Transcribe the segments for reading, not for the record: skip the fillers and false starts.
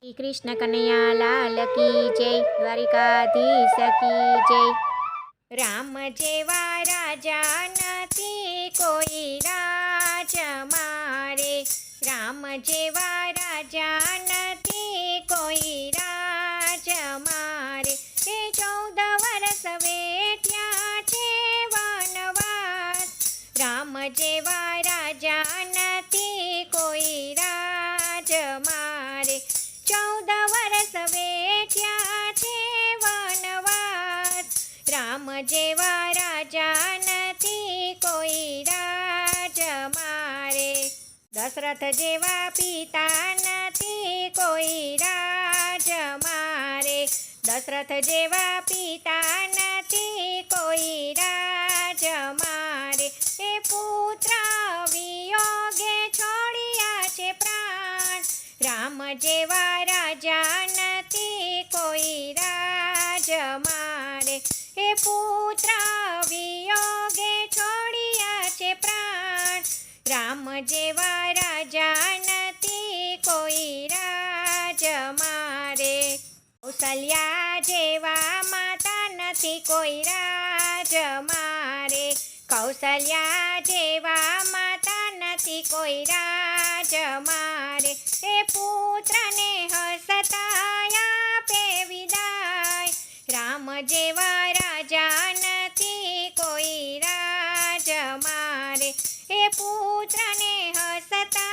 श्री कृष्ण कन्हैया लाल की जय, द्वारिकाधीश की जय। राम जेवा राजा नथी कोई राज मारे, राम जेवा राजा नथी कोई राज मारे। हे 14 वर्ष वेठ्या छे वनवास, राम जेवा राजा नथी कोई राज मारे। 14 वर्ष वेठ्या छे वनवास, राम जेवा राजा नथी कोई राज मारे। दशरथ जेवा पिता नथी कोई राज मारे, दशरथ जेवा पिता नथी कोई राज मारे। हे पुत्र वियोगे छोड़िया छे प्राण, राम जेवा राजा नथी कोई राज मारे। हे पुत्र वियोगे छोड़िया छे प्राण, राम जेवा राजा नथी कोई राज मारे। कौसल्या जेवा माता नथी कोई राज मारे, कौसल्या जेवा माता नथी कोई राज मारे। हे पुत्र ने हसता आपे विदाय, राम जेवा राजा नथी कोई राज मारे। हे पुत्र ने हसता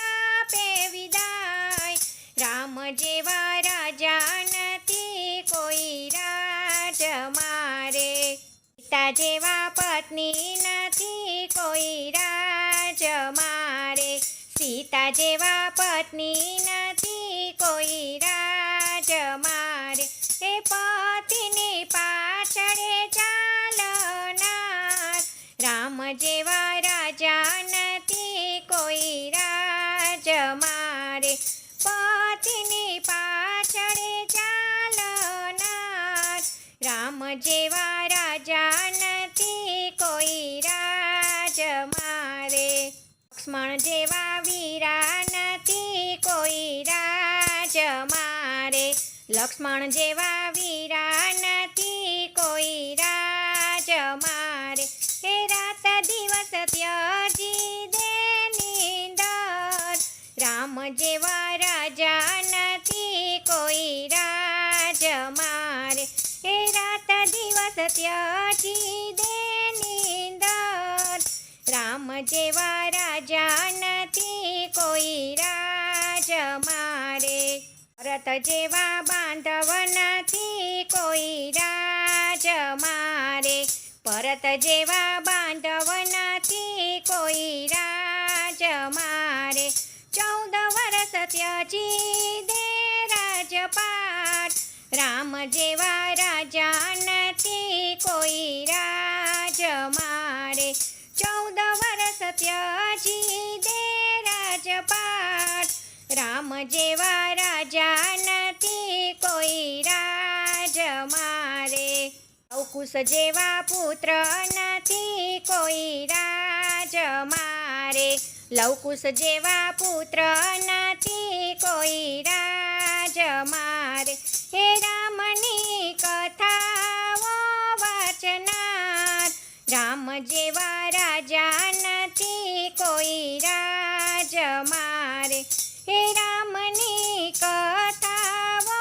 आपे विदाय, राम जेवा राजा नथी कोई राज मारे। सीता जेवा पत्नी नथी कोई राज मारे, सीता जेवा पत्नी नथी कोई राज मारे। हे पतिनी पाछळे चालनार, राम जेवा राजा नथी कोई राज मारे। पतिनी पाछळे चालनार, राम जेवा राजा नथी कोई राज मारे। लक्ष्मण जेवा वीरा नथी कोई राज मारे, लक्ष्मण जेवा वीरा नथी कोई राज मारे। हे रात दिवस त्याजी दे निंदर, राम जेवा राजा नथी कोई राज मारे। हे रात दिवस त्याजी दे निंदर, राम जेवा राजा नथी कोई राज मारे। भरत जेवा बांधव नथी कोई राज मारे, भरत जेवा बांधव नथी कोई राज मारे। 14 वर्ष त्याजी दे राजपाट, राम जेवा राजा नथी कोई राज मारे। 14 वर्ष त्याजी दे राजपाट, राम जेवा राजा नथी कोई राज मारे। लवकुश जेवा पुत्र नथी कोई राज मारे, लवकुश जेवा पुत्र नथी कोई राज मारे। हे रामनी कथाओ वाचनार, राम जेवा राजा नथी कोई राज मारे। हे रामनी कथाओ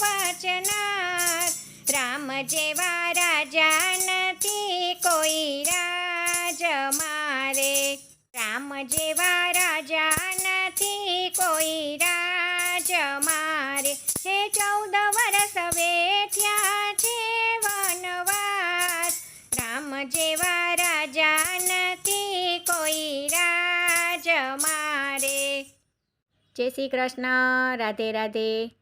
वाचनार, राम जेवा राजा नथी कोई राज मारे। राम जेवा राजा नथी कोई राज मारे। हे 14 वर्ष वेठ्या छे वनवास, राम जेवा राजा नथी कोई राज मारे। जय श्री कृष्ण। राधे राधे।